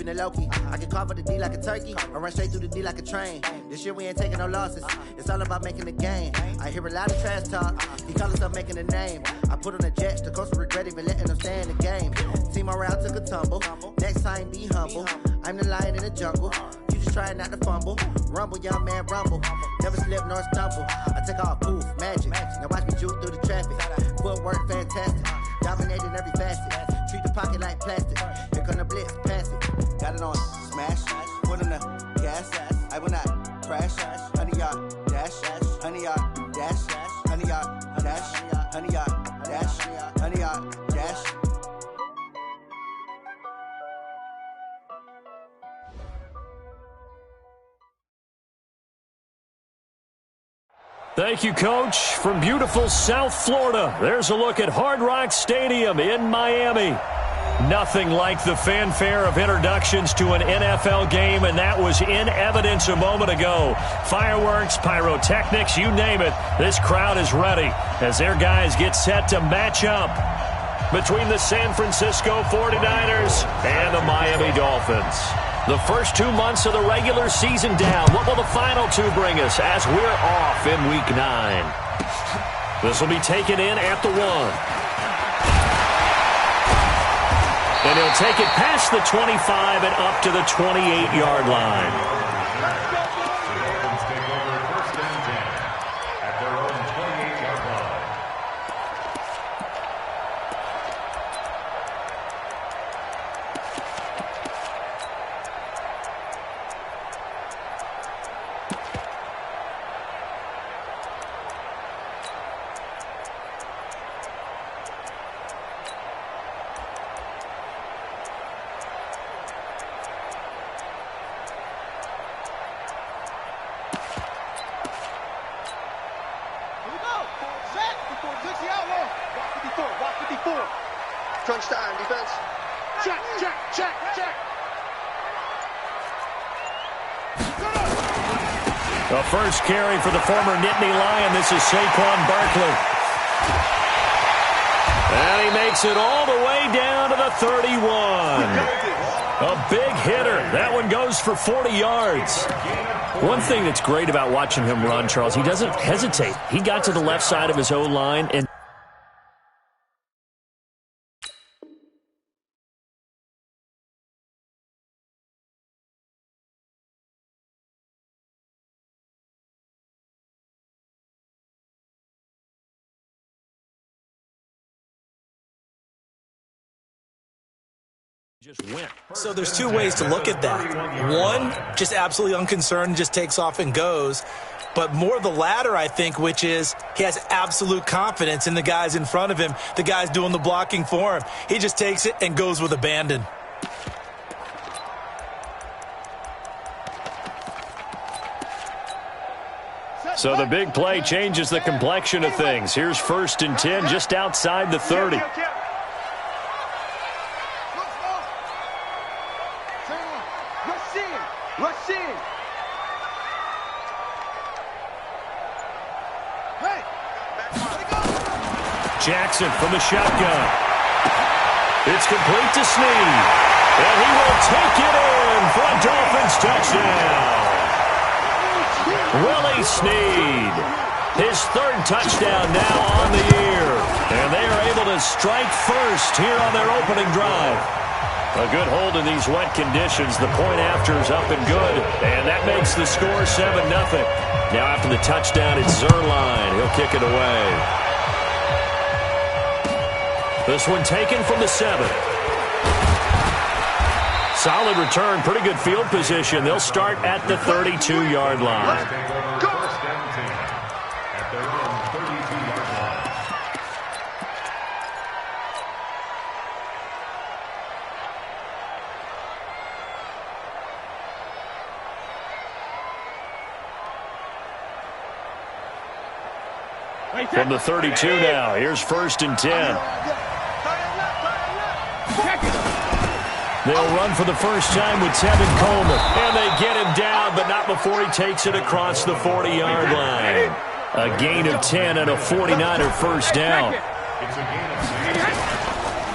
keeping it low-key. I can carve up the D like a turkey, or run straight through the D like a train. This year we ain't taking no losses. It's all about making the game. I hear a lot of trash talk. He call himself making a name. I put on the Jets, the coach will regret even letting them stay in the game. Team morale took a tumble. Next time, be humble. I'm the lion in the jungle. You just trying not to fumble. Rumble, young man, rumble. Never slip nor stumble. I take off, poof, magic. Now watch me juke through the traffic. Footwork fantastic. Dominating every facet. Treat the pocket like plastic. Here come the blitz, pass it. Got it on smash. Put in the gas. I will not crash. 100-yard dash. 100-yard dash. 100-yard dash. 100-yard dash. 100-yard dash. Thank you, Coach. From beautiful South Florida, there's a look at Hard Rock Stadium in Miami. Nothing like the fanfare of introductions to an NFL game, and that was in evidence a moment ago. Fireworks, pyrotechnics, you name it. This crowd is ready as their guys get set to match up between the San Francisco 49ers and the Miami Dolphins. The first 2 months of the regular season down. What will the final two bring us as we're off in Week 9? This will be taken in at the 1. And he'll take it past the 25 and up to the 28-yard line. Crunch time, defense. Check. The first carry for the former Nittany Lion. This is Saquon Barkley. And he makes it all the way down to the 31. A big hitter. That one goes for 40 yards. One thing that's great about watching him run, Charles, he doesn't hesitate. He got to the left side of his O-line and just went. So there's two ways to look at that. One, just absolutely unconcerned, just takes off and goes. But more the latter, I think, which is he has absolute confidence in the guys in front of him, the guys doing the blocking for him. He just takes it and goes with abandon. So the big play changes the complexion of things. Here's 1st and 10 just outside the 30. Jackson from the shotgun. It's complete to Snead. And he will take it in for a Dolphins touchdown. Willie Snead. His 3rd touchdown now on the year. And they are able to strike first here on their opening drive. A good hold in these wet conditions. The point after is up and good. And that makes the score 7-0. Now after the touchdown, it's Zerline. He'll kick it away. This one taken from the 7. Solid return, pretty good field position. They'll start at the 32-yard line. From the 32 now, here's 1st and 10. They'll run for the first time with Tevin Coleman. And they get him down, but not before he takes it across the 40-yard line. A gain of 10 and a 49er first down.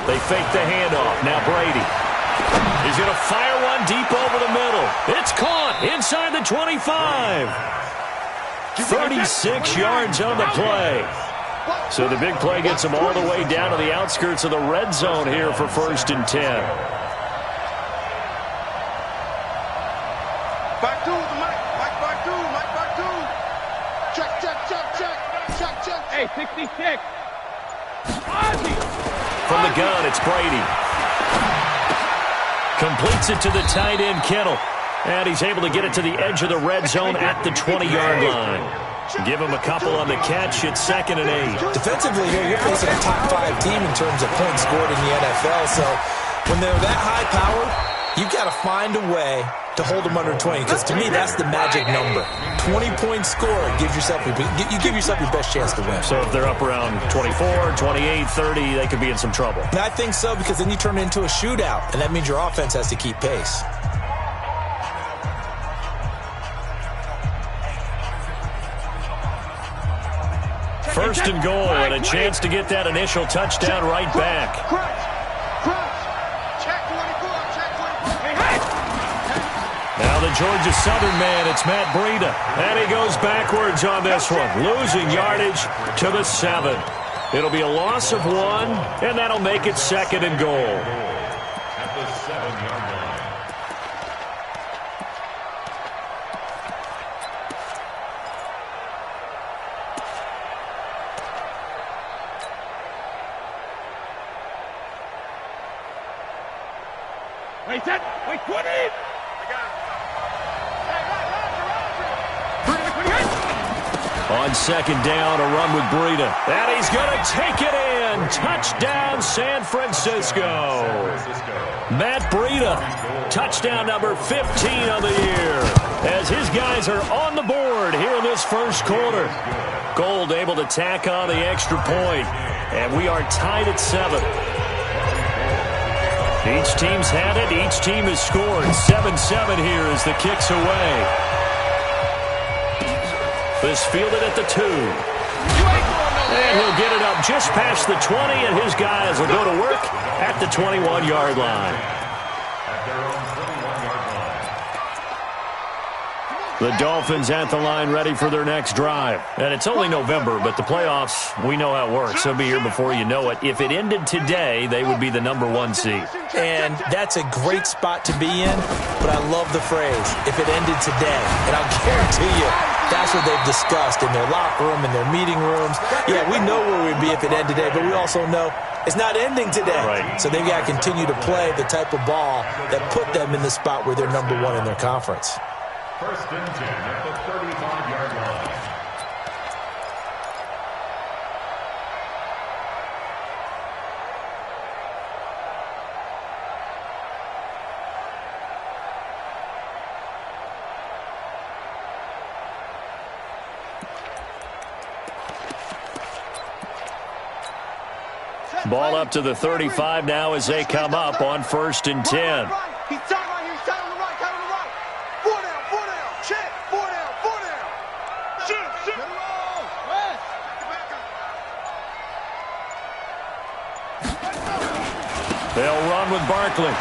They fake the handoff. Now Brady. He's going to fire one deep over the middle. It's caught inside the 25. 36 yards on the play. So the big play gets him all the way down to the outskirts of the red zone here for 1st and 10. Back two, Mike. Mike, back two. Mike, back two. Check, check, check, check. Check, check. Hey, 66. From the gun, it's Brady. Completes it to the tight end, Kittle. And he's able to get it to the edge of the red zone at the 20-yard line. Give him a couple on the catch. It's 2nd and 8. Defensively here, you're facing a top 5 team in terms of points scored in the NFL. So when they're that high powered, you've got to find a way to hold them under 20. Because to me, that's the magic number. 20 points scored. You give yourself your best chance to win. So if they're up around 24, 28, 30, they could be in some trouble. And I think so, because then you turn it into a shootout, and that means your offense has to keep pace. First and goal, and a chance to get that initial touchdown right back. Now the Georgia Southern man, it's Matt Breida. And he goes backwards on this one, losing yardage to the 7. It'll be a loss of 1, and that'll make it 2nd and goal. At the 7-yard line. Wait, set. Wait, 20. On 2nd down, a run with Breida. And he's going to take it in. Touchdown, San Francisco. Matt Breida, touchdown number 15 of the year. As his guys are on the board here in this first quarter. Gold able to tack on the extra point. And we are tied at 7. Each team's had it. Each team has scored. 7-7 here as the kick's away. This fielded at the 2. And he'll get it up just past the 20, and his guys will go to work at the 21-yard line. The Dolphins at the line ready for their next drive. And it's only November, but the playoffs, we know how it works. They'll be here before you know it. If it ended today, they would be the number 1 seed. And that's a great spot to be in, but I love the phrase, if it ended today. And I'll guarantee you, that's what they've discussed in their locker room, in their meeting rooms. Yeah, we know where we'd be if it ended today, but we also know it's not ending today. Right. So they've got to continue to play the type of ball that put them in the spot where they're number 1 in their conference. 1st and 10 at the 35-yard line. Ball up to the 35 now as they come up on 1st and 10. He's tight right here. He's tight on the right. Tight on the right. 4 down. 4 down. Check. 4 down. 4 down. Shoot. Shoot. West. They'll run with Barkley.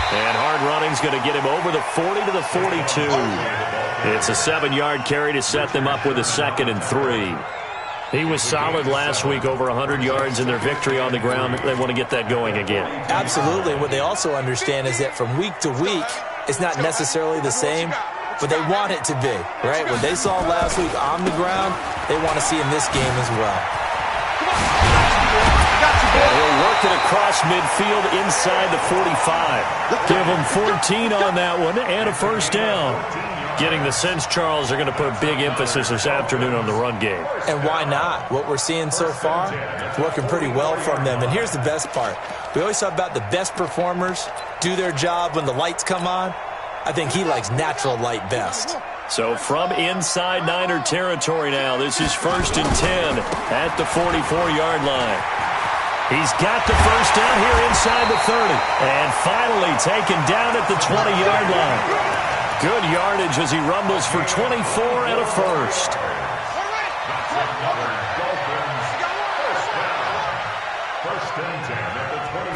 And hard running's going to get him over the 40 to the 42. It's a 7-yard carry to set them up with a 2nd and 3. He was solid last week, over 100 yards in their victory on the ground. They want to get that going again. Absolutely. What they also understand is that from week to week, it's not necessarily the same, but they want it to be, right? What they saw last week on the ground, they want to see in this game as well. And he'll work it across midfield inside the 45. Give him 14 on that one and a 1st down. Getting the sense, Charles, they're going to put a big emphasis this afternoon on the run game. And why not? What we're seeing so far, working pretty well from them. And here's the best part. We always talk about the best performers do their job when the lights come on. I think he likes natural light best. So from inside Niner territory now, this is 1st and 10 at the 44-yard line. He's got the 1st down here inside the 30. And finally taken down at the 20-yard line. Good yardage as he rumbles for 24 and a 1st. First and 10 at the 20.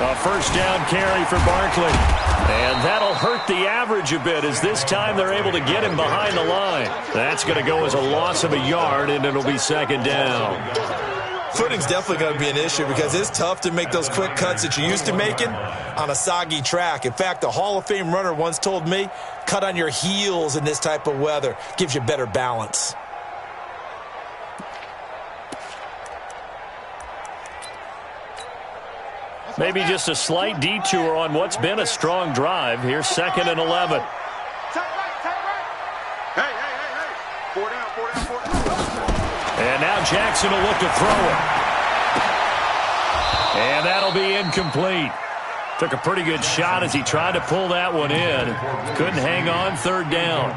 A first down carry for Barkley. And that'll hurt the average a bit as this time they're able to get him behind the line. That's going to go as a loss of a yard, and it'll be second down. Footing's definitely going to be an issue because it's tough to make those quick cuts that you're used to making on a soggy track. In fact, a Hall of Fame runner once told me, cut on your heels in this type of weather. Gives you better balance. Maybe just a slight detour on what's been a strong drive. Here's 2nd and 11. Hey. 4 down. And now Jackson will look to throw it. And that'll be incomplete. Took a pretty good shot as he tried to pull that one in. Couldn't hang on, 3rd down.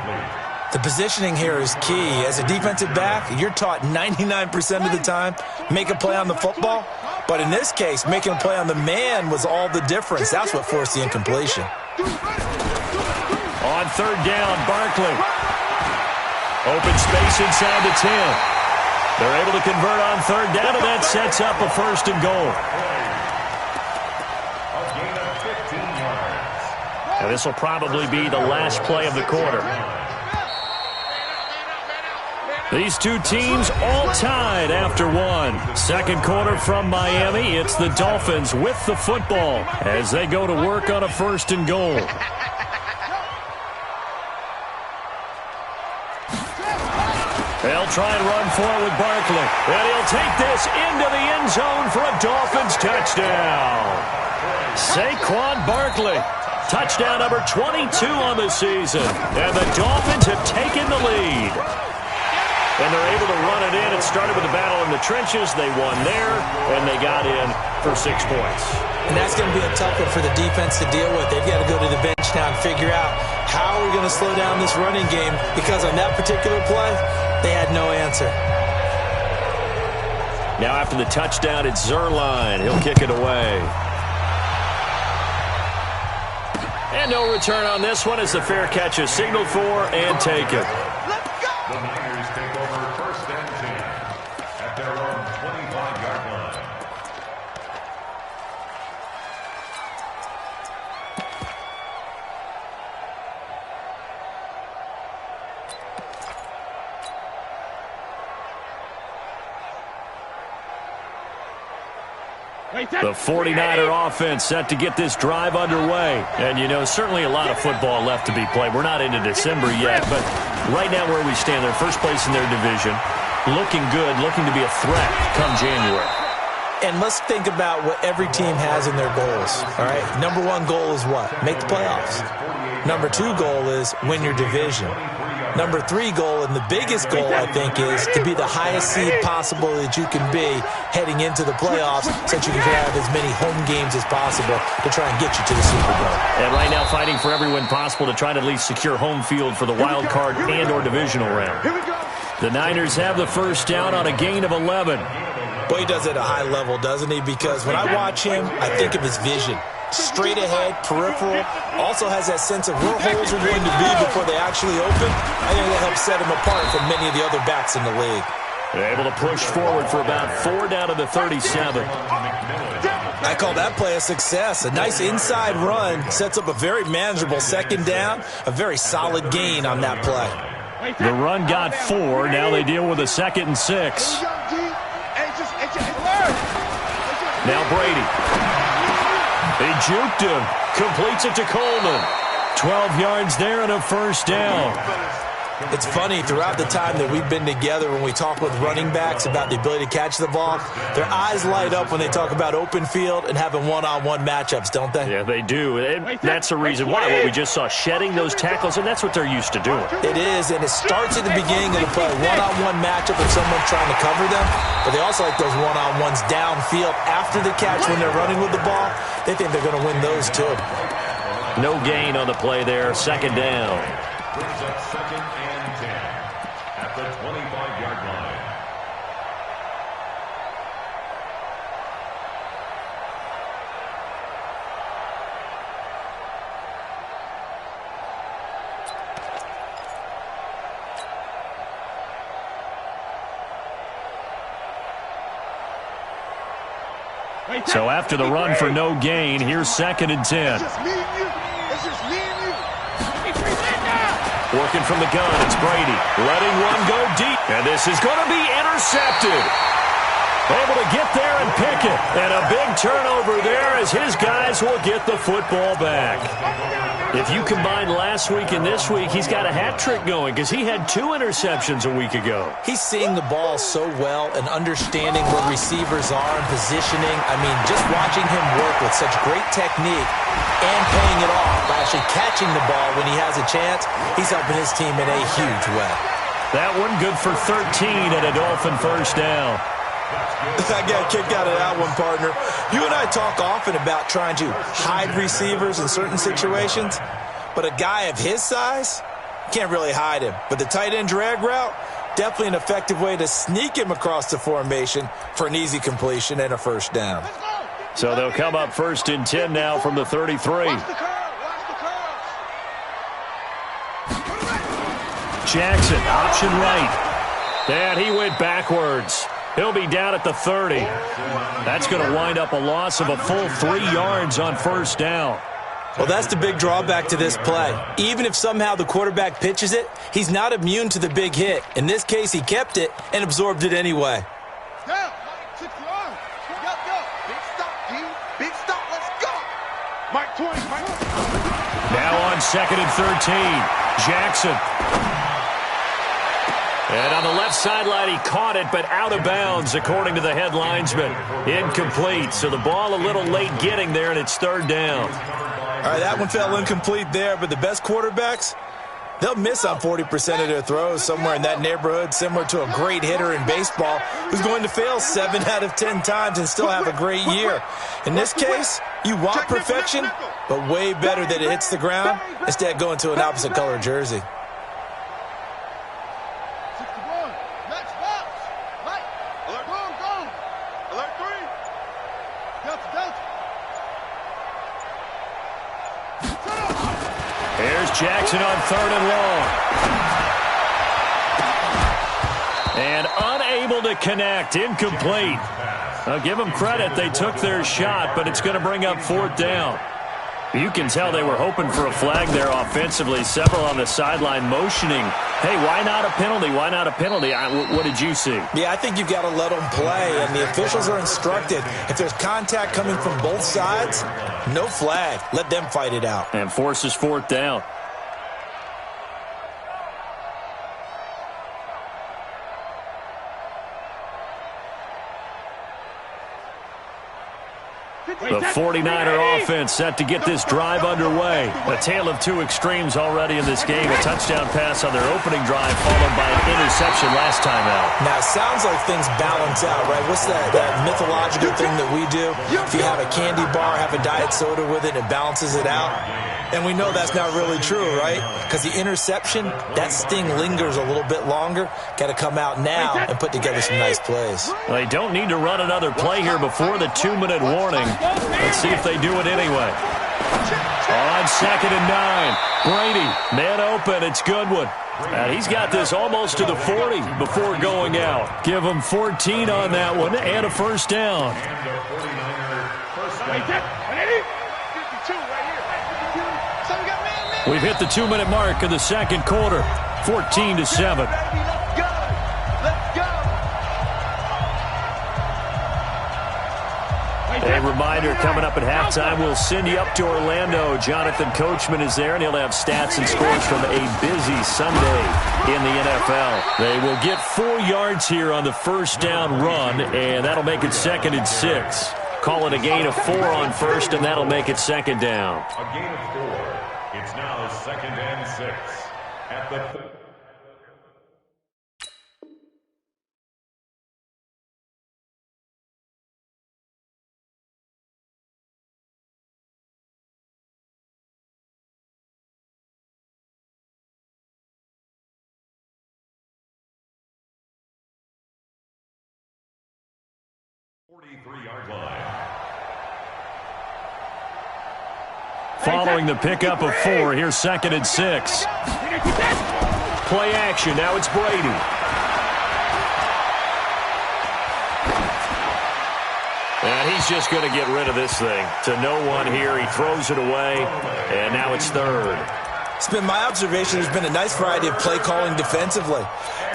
The positioning here is key. As a defensive back, you're taught 99% of the time, make a play on the football. But in this case, making a play on the man was all the difference. That's what forced the incompletion. On 3rd down, Barkley. Open space inside the 10. They're able to convert on 3rd down, and that sets up a 1st and goal. Now this will probably be the last play of the quarter. These two teams all tied after one. 2nd quarter from Miami. It's the Dolphins with the football as they go to work on a 1st and goal. They'll try and run for it with Barkley. And he'll take this into the end zone for a Dolphins touchdown. Saquon Barkley. Touchdown number 22 on the season. And the Dolphins have taken the lead. And they're able to run it in. It started with a battle in the trenches. They won there, and they got in for 6 points. And that's going to be a tough one for the defense to deal with. They've got to go to the bench now and figure out how we're going to slow down this running game, because on that particular play, they had no answer. Now after the touchdown, it's Zerline. He'll kick it away. And no return on this one as the fair catch is signaled for and taken. The Niners take over 1st and 10 at their own 25-yard line. The 49er offense set to get this drive underway. And, you know, certainly a lot of football left to be played. We're not into December yet, but right now where we stand, they're first place in their division. Looking good, looking to be a threat come January. And let's think about what every team has in their goals, all right? Number 1 goal is what? Make the playoffs. Number 2 goal is win your division. Number 3 goal, and the biggest goal, I think, is to be the highest seed possible that you can be heading into the playoffs so that you can have as many home games as possible to try and get you to the Super Bowl. And right now fighting for every win possible to try to at least secure home field for the wild card and or divisional round. The Niners have the first down on a gain of 11. Boy, he does it at a high level, doesn't he? Because when I watch him, I think of his vision. Straight ahead, peripheral, also has that sense of where holes are going to be before they actually open. I think that helps set him apart from many of the other backs in the league. They're able to push forward for about 4 down to the 37. I call that play a success. A nice inside run sets up a very manageable 2nd down, a very solid gain on that play. The run got 4. Now they deal with a 2nd and 6. Now Brady. He juked him. Completes it to Coleman. 12 yards there and a first down. It's funny, throughout the time that we've been together, when we talk with running backs about the ability to catch the ball, their eyes light up when they talk about open field and having one-on-one matchups, don't they? Yeah, they do. And that's the reason why. What we just saw, shedding those tackles, and that's what they're used to doing. It is, and it starts at the beginning of the play. One-on-one matchup with someone trying to cover them, but they also like those one-on-ones downfield after the catch when they're running with the ball. They think they're going to win those, too. No gain on the play there. 2nd down. Brings up 2nd and 10 at the 25-yard line. So after the run for no gain, here's 2nd and 10. It's just me and you. It's just me and you. Working from the gun, it's Brady. Letting one go deep. And this is going to be intercepted. Able to get there and pick it. And a big turnover there as his guys will get the football back. If you combine last week and this week, he's got a hat trick going because he had 2 interceptions a week ago. He's seeing the ball so well and understanding where receivers are and positioning. I mean, just watching him work with such great technique and paying it off by actually catching the ball when he has a chance, he's helping his team in a huge way. That one good for 13 and a Dolphin first down. I got a kick out of that one, partner. You and I talk often about trying to hide receivers in certain situations, but a guy of his size, can't really hide him. But the tight end drag route, definitely an effective way to sneak him across the formation for an easy completion and a first down. So they'll come up 1st and 10 now from the 33. Jackson, option right. And he went backwards. He'll be down at the 30. That's going to wind up a loss of a full 3 yards on first down. Well, that's the big drawback to this play. Even if somehow the quarterback pitches it, he's not immune to the big hit. In this case, he kept it and absorbed it anyway. Down. 6 yards. Go. Big stop, D. Big stop. Let's go. Mike 20. Now on 2nd and 13. Jackson. And on the left sideline, he caught it, but out of bounds, according to the head linesman. Incomplete, so the ball a little late getting there, and it's 3rd down. All right, that one fell incomplete there, but the best quarterbacks, they'll miss on 40% of their throws, somewhere in that neighborhood, similar to a great hitter in baseball who's going to fail 7 out of 10 times and still have a great year. In this case, you want perfection, but way better that it hits the ground instead of going to an opposite color jersey. Jackson on 3rd and long. And unable to connect. Incomplete. I'll give them credit. They took their shot, but it's going to bring up 4th down. You can tell they were hoping for a flag there offensively. Several on the sideline motioning. Hey, why not a penalty? Why not a penalty? What did you see? Yeah, I think you've got to let them play, and the officials are instructed. If there's contact coming from both sides, no flag. Let them fight it out. And forces 4th down. The 49er offense set to get this drive underway. A tale of 2 extremes already in this game. A touchdown pass on their opening drive, followed by an interception last time out. Now, it sounds like things balance out, right? What's that mythological thing that we do? If you have a candy bar, have a diet soda with it, it balances it out. And we know that's not really true, right? Because the interception, that sting lingers a little bit longer. Got to come out now and put together some nice plays. Well, they don't need to run another play here before the 2-minute warning. Let's see if they do it anyway. On 2nd and 9. Brady, man open. It's Goodwin. And he's got this almost to the 40 before going out. Give him 14 on that one and a first down. We've hit the 2-minute mark of the 2nd quarter. 14-7. A reminder, coming up at halftime, we'll send you up to Orlando. Jonathan Coachman is there, and he'll have stats and scores from a busy Sunday in the NFL. They will get 4 yards here on the first down run, and that'll make it 2nd and 6. Call it a gain of 4 on first, and that'll make it 2nd down. A gain of 4. It's now 2nd and 6 at the... Following the pickup of 4, here's 2nd and 6. Play action, now it's Brady. And he's just going to get rid of this thing. To no one here. He throws it away, and now it's third. It's been my observation there's been a nice variety of play calling defensively.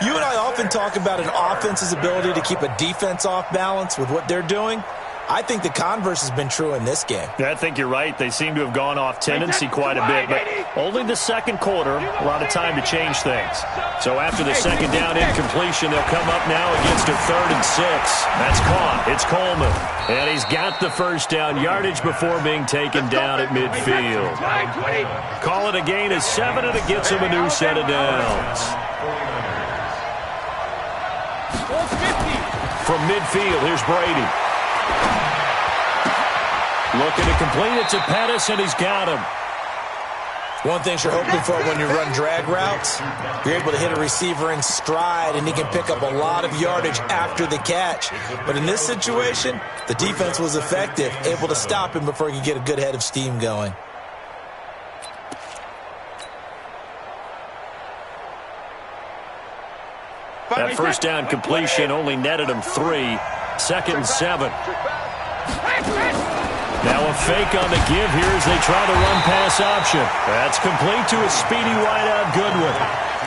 You and I often talk about an offense's ability to keep a defense off balance with what they're doing. I think the converse has been true in this game. I think you're right. They seem to have gone off tendency quite a bit, but only the second quarter, a lot of time to change things. So after the second down incompletion, they'll come up now against a 3rd and 6. That's caught. It's Coleman. And he's got the first down yardage before being taken down at midfield. Call it a gain of 7, and it gets him a new set of downs. From midfield, here's Brady. Looking to complete it to Pettis, and he's got him. One thing you're hoping for when you run drag routes, you're able to hit a receiver in stride, and he can pick up a lot of yardage after the catch. But in this situation, the defense was effective, able to stop him before he could get a good head of steam going. That first down completion only netted him 3. 2nd and 7. Now a fake on the give here as they try to run pass option. That's complete to a speedy wideout Goodwin.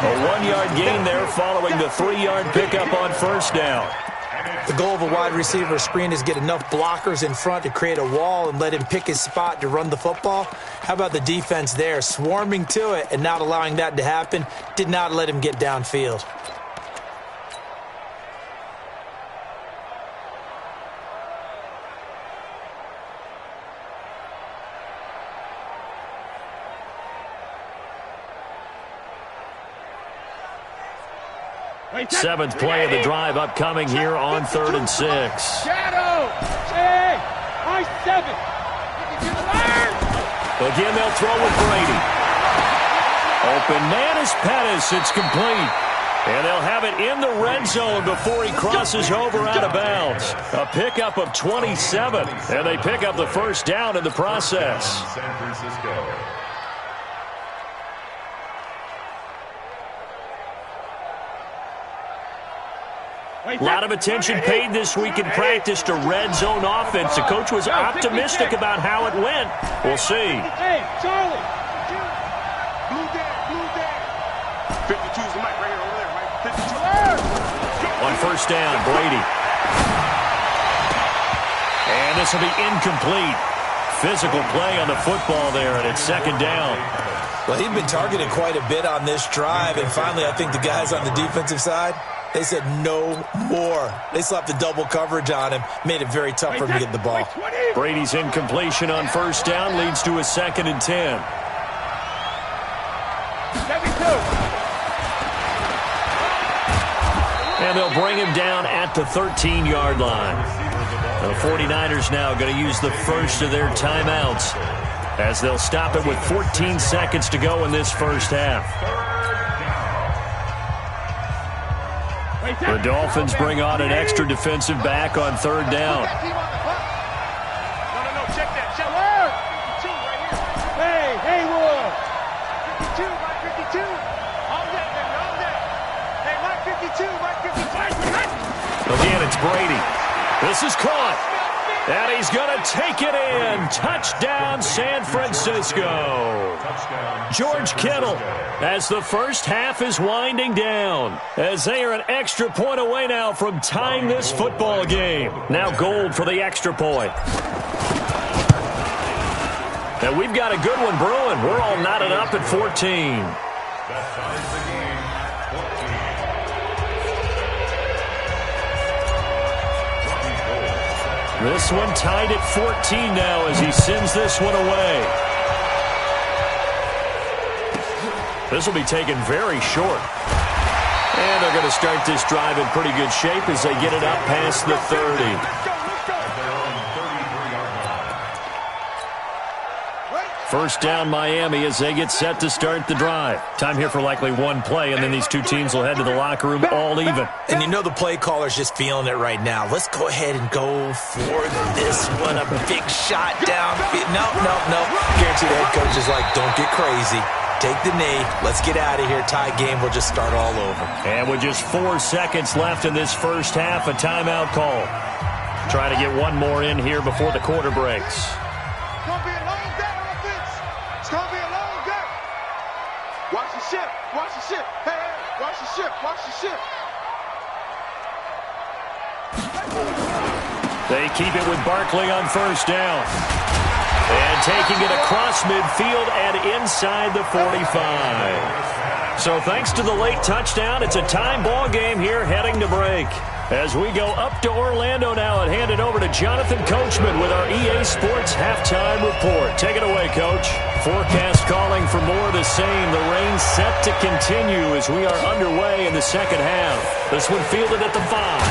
A 1-yard gain there following the 3-yard pickup on first down. The goal of a wide receiver screen is get enough blockers in front to create a wall and let him pick his spot to run the football. How about the defense there, swarming to it and not allowing that to happen? Did not let him get downfield. Seventh play of the drive upcoming here on 3rd and 6. Shadow! Hey! I-7! Again, they'll throw with Brady. Open man is Pettis. It's complete. And they'll have it in the red zone before he crosses over out of bounds. A pickup of 27. And they pick up the first down in the process. San Francisco. A lot of attention paid this week in practice to red zone offense. The coach was optimistic about how it went. We'll see. Hey, Charlie! Blue down. 52's the mic right here over there, Mike. 52. On first down, Brady. And this will be incomplete. Physical play on the football there, and it's 2nd down. Well, he'd been targeted quite a bit on this drive, and finally I think the guys on the defensive side, they said no more. They slapped the double coverage on him, made it very tough for him to get the ball. Brady's incompletion on first down leads to a 2nd and 10. 72. And they'll bring him down at the 13-yard line. The 49ers now going to use the first of their timeouts as they'll stop it with 14 seconds to go in this first half. The Dolphins bring on an extra defensive back on 3rd down. No, check that. Check that. 52 right here. Hey, Haywood! 52, Mike 52. All day, baby, all day. Hey, Mike 52, Mike 52. Again, it's Brady. This is caught. And he's going to take it in. Touchdown, San Francisco. George Kittle as the first half is winding down, as they are an extra point away now from tying this football game. Now Gold for the extra point. And we've got a good one brewing. We're all knotted up at 14. That ties the game at 14. This one tied at 14 now as he sends this one away. This will be taken very short. And they're going to start this drive in pretty good shape as they get it up past the 30. First down Miami as they get set to start the drive. Time here for likely one play, and then these two teams will head to the locker room all even. And you know the play caller's just feeling it right now. Let's go ahead and go for this one. A big shot down. No. Guarantee the head coach is like, don't get crazy. Take the knee. Let's get out of here. Tie game. We'll just start all over. And with just 4 seconds left in this first half, a timeout call. Trying to get one more in here before the quarter breaks. It's going to be a long day on offense. It's going to be a long day. Watch the ship. Watch the ship. Hey, hey, watch the ship. Watch the ship. They keep it with Barkley on first down. And taking it across midfield and inside the 45. So thanks to the late touchdown, it's a time ball game here heading to break. As we go up to Orlando now and hand it over to Jonathan Coachman with our EA Sports Halftime Report. Take it away, Coach. Forecast calling for more of the same. The rain set to continue as we are underway in the second half. This one fielded at the 5.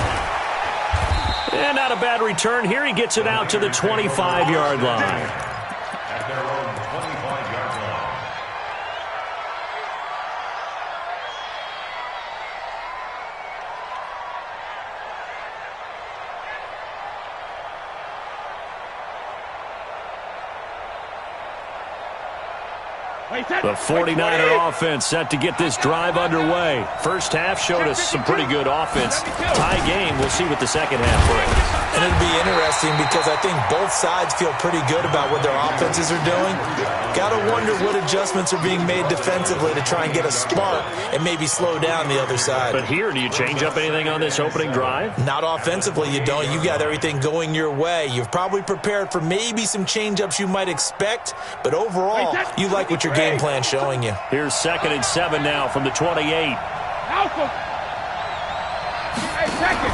And not a bad return here. He gets it out to the 25-yard line. At their own 25-yard line. The 49er offense set to get this drive underway. First half showed us some pretty good offense. Tie game. We'll see what the second half brings. And it'll be interesting because I think both sides feel pretty good about what their offenses are doing. Got to wonder what adjustments are being made defensively to try and get a spark and maybe slow down the other side. But here, do you change up anything on this opening drive? Not offensively, you don't. You got everything going your way. You've probably prepared for maybe some change-ups you might expect, but overall, you like what your game plan's showing you. Here's 2nd and 7 now from the 28. Alpha. Hey, second.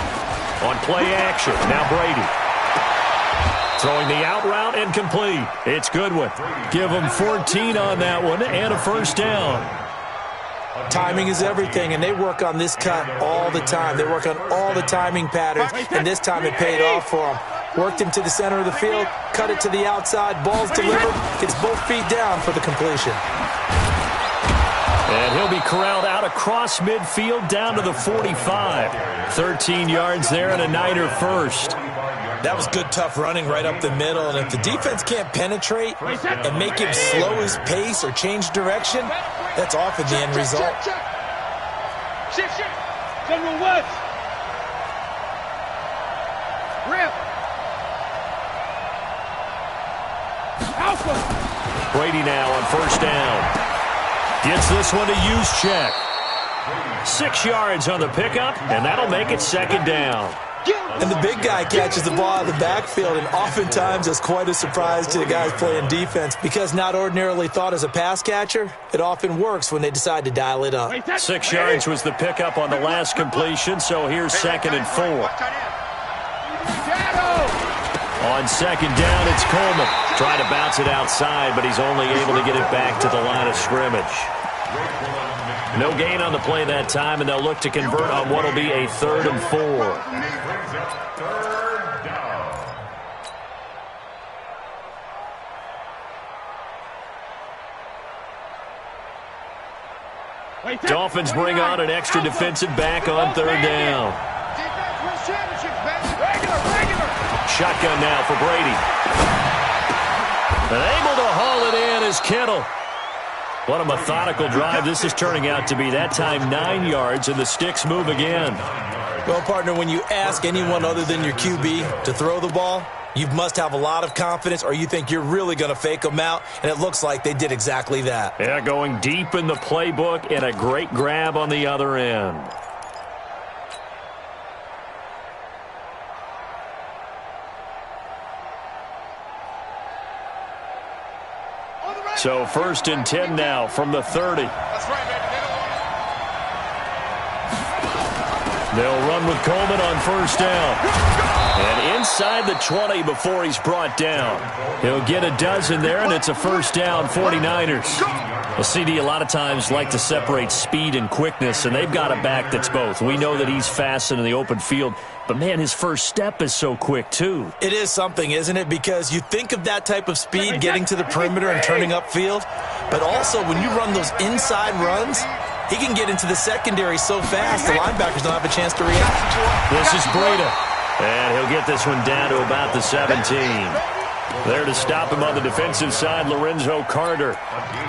On play action, now Brady. Throwing the out route and complete. It's Goodwin. Give him 14 on that one and a first down. Timing is everything, and they work on this cut all the time. They work on all the timing patterns, and this time it paid off for them. Worked him to the center of the field, cut it to the outside, ball's delivered, gets both feet down for the completion. And he'll be corralled out across midfield down to the 45. 13 yards there and a Niner first. That was good, tough running right up the middle, and if the defense can't penetrate and make him slow his pace or change direction, that's often the end result. Shift. General Woods. Rip. Alpha. Brady now on first down. Gets this one to Juszczyk. 6 yards on the pickup, and that'll make it second down. And the big guy catches the ball out of the backfield, and oftentimes it's quite a surprise to the guys playing defense because not ordinarily thought as a pass catcher, it often works when they decide to dial it up. 6 yards was the pickup on the last completion, so here's 2nd and 4. On second down, it's Coleman. Trying to bounce it outside, but he's only able to get it back to the line of scrimmage. No gain on the play that time, and they'll look to convert on what will be a 3rd and 4. Dolphins bring on an extra defensive back on 3rd down. Shotgun now for Brady. And able to haul it in is Kittle. What a methodical drive this is turning out to be. That time 9 yards, and the sticks move again. Well, partner, when you ask anyone other than your QB to throw the ball, you must have a lot of confidence or you think you're really going to fake them out, and it looks like they did exactly that. Yeah, going deep in the playbook and a great grab on the other end. So 1st and 10 now from the 30. They'll run with Coleman on first down. And inside the 20 before he's brought down. He'll get a dozen there, and it's a first down, 49ers. Well, CD a lot of times like to separate speed and quickness, and they've got a back that's both. We know that he's fast in the open field, but, man, his first step is so quick, too. It is something, isn't it? Because you think of that type of speed getting to the perimeter and turning upfield, but also when you run those inside runs, he can get into the secondary so fast the linebackers don't have a chance to react. This is Breda, and he'll get this one down to about the 17. There to stop him on the defensive side, Lorenzo Carter.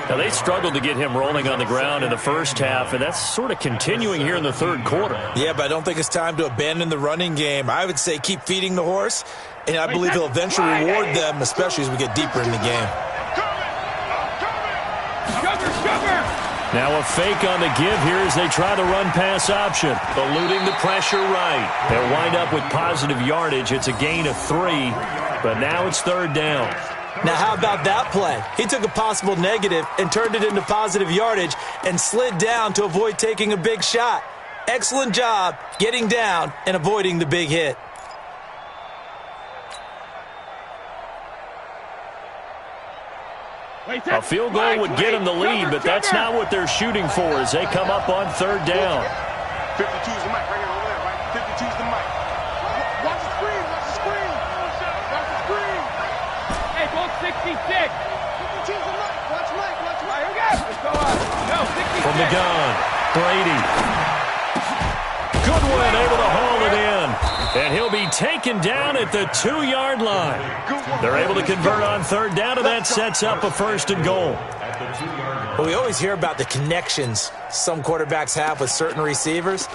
Now, they struggled to get him rolling on the ground in the first half, and that's sort of continuing here in the third quarter. Yeah, but I don't think it's time to abandon the running game. I would say keep feeding the horse, and I believe he'll eventually reward them, especially as we get deeper in the game. Now a fake on the give here as they try the run-pass option. Eluding the pressure right. They'll wind up with positive yardage. It's a gain of 3, but now it's third down. Now how about that play? He took a possible negative and turned it into positive yardage and slid down to avoid taking a big shot. Excellent job getting down and avoiding the big hit. A field goal would get them the lead, but that's not what they're shooting for as they come up on third down. 52's the mic right here over there, right? 52's the mic. Watch the screen, watch the screen. Watch the screen. Hey, go 66. 52's the mic. Watch Mike, watch Mike. Here we go. Let's go on. No, 66. From the gun, Brady. Good one, able to haul it in. And he'll be taken down at the 2-yard line. They're able to convert on third down, and that sets up a first and goal. Well, we always hear about the connections some quarterbacks have with certain receivers.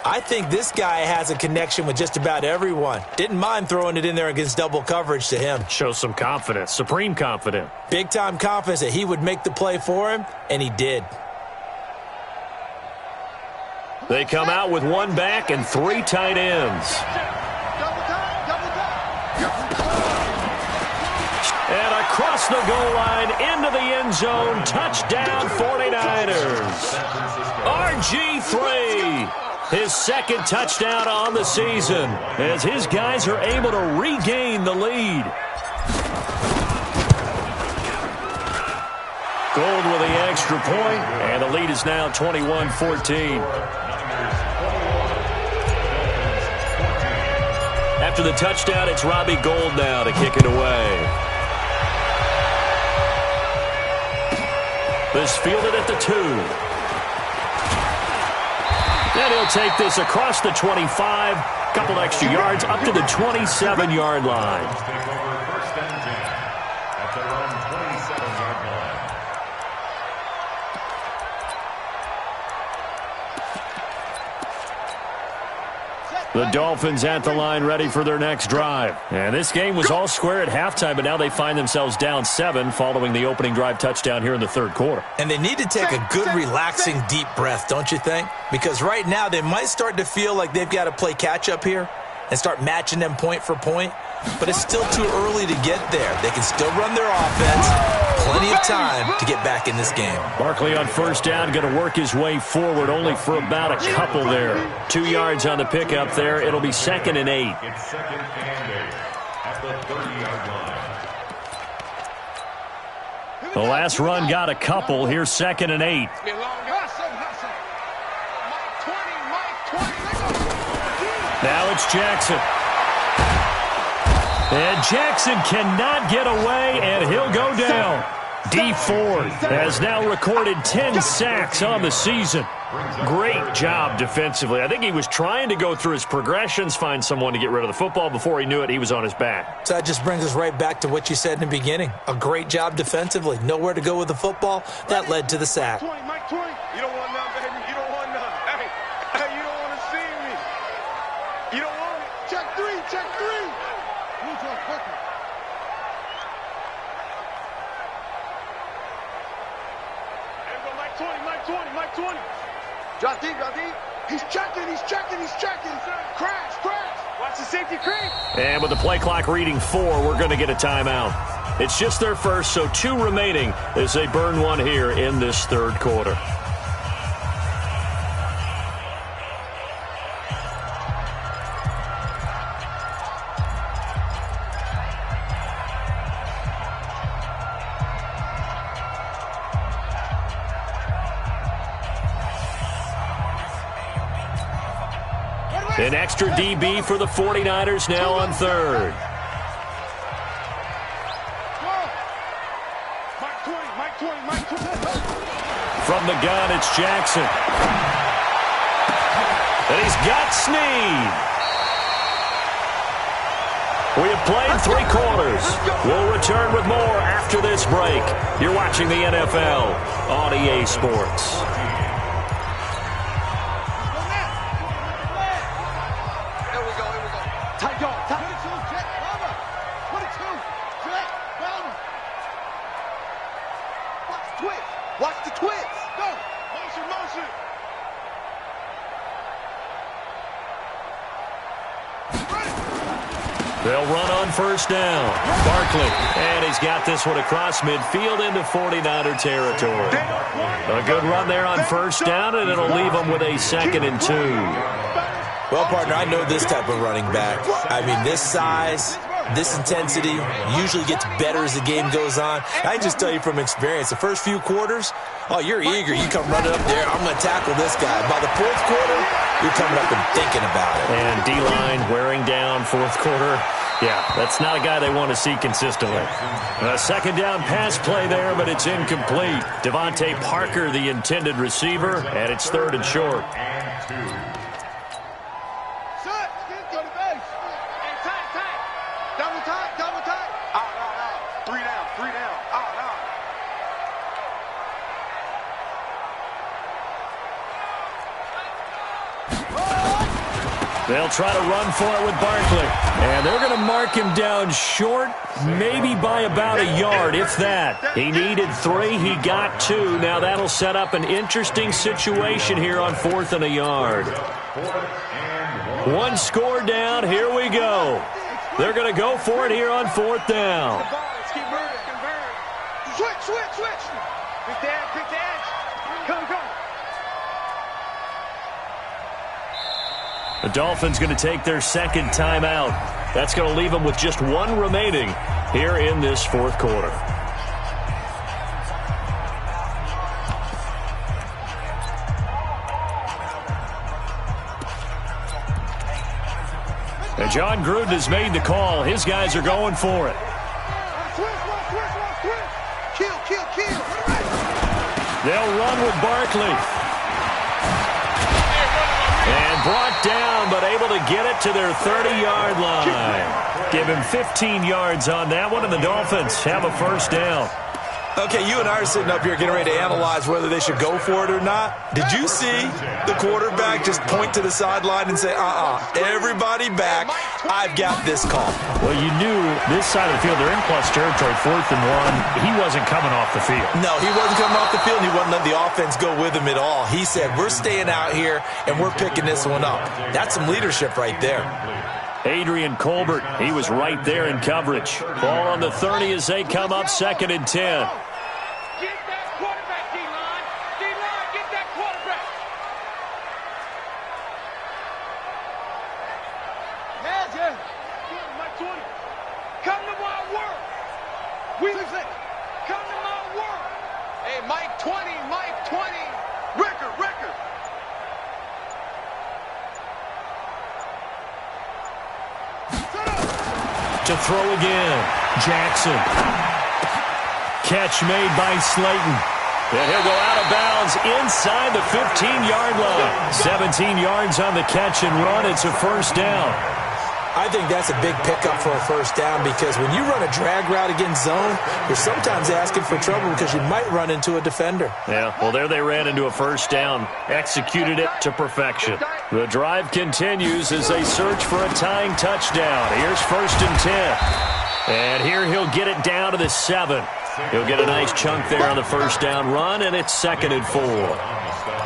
I think this guy has a connection with just about everyone. Didn't mind throwing it in there against double coverage to him. Shows some confidence, supreme confidence. Big-time confidence that he would make the play for him, and he did. They come out with 1 back and 3 tight ends. And across the goal line, into the end zone, touchdown 49ers. RG3, his second touchdown on the season, as his guys are able to regain the lead. Gold with the extra point, and the lead is now 21-14. After the touchdown, it's Robbie Gould now to kick it away. This fielded at the 2. And he'll take this across the 25, couple extra yards up to the 27-yard line. The Dolphins at the line ready for their next drive. And this game was all square at halftime, but now they find themselves down 7 following the opening drive touchdown here in the third quarter. And they need to take a good, relaxing, deep breath, don't you think? Because right now they might start to feel like they've got to play catch-up here and start matching them point for point. But it's still too early to get there. They can still run their offense. Plenty of time to get back in this game. Barkley on first down, going to work his way forward only for about a couple there. 2 yards on the pickup there. It'll be 2nd and 8. It's 2nd and 8 at the 30-yard line. The last run got a couple. Here's 2nd and 8. Now it's Jackson. And Jackson cannot get away, and he'll go down. D Ford has now recorded 10 sacks on the season. Great job defensively. I think he was trying to go through his progressions, find someone to get rid of the football. Before he knew it, he was on his back. So that just brings us right back to what you said in the beginning. A great job defensively. Nowhere to go with the football. That led to the sack. Mike 20. You don't want none, baby. You don't want none. Hey, you don't want to see me. You don't want me. Check 3, check 3. Mike 20. Drop deep. He's checking. Crash. Watch the safety creep. And with the play clock reading 4, we're going to get a timeout. It's just their first, so 2 remaining as they burn one here in this third quarter. An extra DB for the 49ers now on third. Mike 20. From the gun, it's Jackson. And he's got Snead. We have played 3 quarters. We'll return with more after this break. You're watching the NFL on EA Sports. Watch the twist. Go. Motion, motion. They'll run on first down. Barkley, and he's got this one across midfield into 49er territory. A good run there on first down, and it'll leave them with a 2nd and 2. Well, partner, I know this type of running back. I mean, this size, this intensity usually gets better as the game goes on. I can just tell you from experience, the first few quarters, oh, you're eager. You come running up there, I'm going to tackle this guy. By the 4th quarter, you're coming up and thinking about it. And D-line wearing down 4th quarter. Yeah, that's not a guy they want to see consistently. A 2nd down pass play there, but it's incomplete. Devontae Parker, the intended receiver, and it's 3rd and short. They'll try to run for it with Barkley. And they're going to mark him down short, maybe by about a yard, if that. He needed 3. He got 2. Now that'll set up an interesting situation here on 4th and a yard. 1 score down. Here we go. They're going to go for it here on 4th down. Switch. Pick the edge. Come. The Dolphins going to take their 2nd timeout. That's going to leave them with just 1 remaining here in this 4th quarter. And John Gruden has made the call. His guys are going for it. Kill. They'll run with Barkley. And brought down, but able to get it to their 30-yard line. Give him 15 yards on that one, and the Dolphins have a 1st down. Okay, you and I are sitting up here getting ready to analyze whether they should go for it or not. Did you see the quarterback just point to the sideline and say, everybody back, I've got this call? Well, you knew this side of the field, they're in plus territory, 4th and 1. He wasn't coming off the field. No, he wasn't coming off the field, and he wasn't letting the offense go with him at all. He said, we're staying out here, and we're picking this one up. That's some leadership right there. Adrian Colbert, he was right there in coverage. Ball on the 30 as they come up 2nd and 10. Get that quarterback, D-line. D-line, get that quarterback. Magic. Mike 20. Come to my work. Come to my work. Hey, Mike 20. Record. To throw again. Jackson. Catch made by Slayton. And he'll go out of bounds inside the 15-yard line. 17 yards on the catch and run. It's a 1st down. I think that's a big pickup for a 1st down because when you run a drag route against zone, you're sometimes asking for trouble because you might run into a defender. Yeah, well, there they ran into a 1st down. Executed it to perfection. The drive continues as they search for a tying touchdown. Here's 1st and 10. And here he'll get it down to the 7. He'll get a nice chunk there on the 1st down run, and it's 2nd and 4.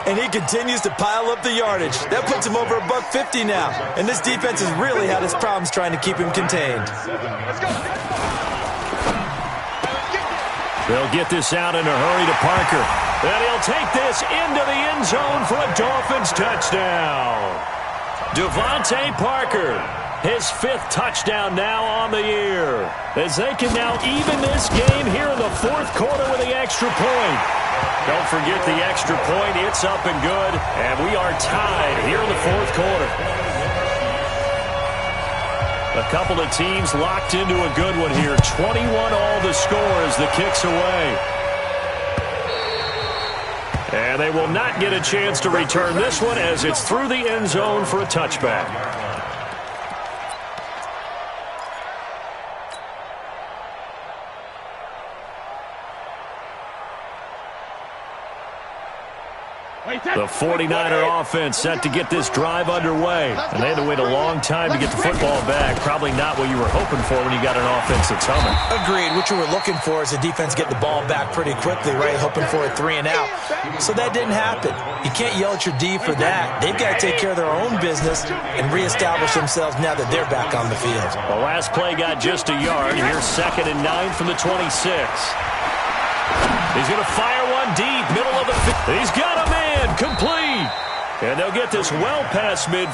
And he continues to pile up the yardage. That puts him over $150 now. And this defense has really had its problems trying to keep him contained. They'll get this out in a hurry to Parker. And he'll take this into the end zone for a Dolphins touchdown. Devontae Parker, his 5th touchdown now on the year. As they can now even this game here in the 4th quarter with the extra point. Don't forget the extra point. It's up and good. And we are tied here in the 4th quarter. A couple of teams locked into a good one here. 21 all the score as the kick's away. And they will not get a chance to return this one as it's through the end zone for a touchback. The 49er offense set to get this drive underway. And they had to wait a long time to get the football back. Probably not what you were hoping for when you got an offense that's humming. Agreed. What you were looking for is the defense get the ball back pretty quickly, right? Hoping for a 3 and out. So that didn't happen. You can't yell at your D for that. They've got to take care of their own business and reestablish themselves now that they're back on the field. The last play got just a yard. Here's 2nd and 9 from the 26. He's going to fire one deep, middle of the field. He's got a man, complete. And they'll get this well past midfield.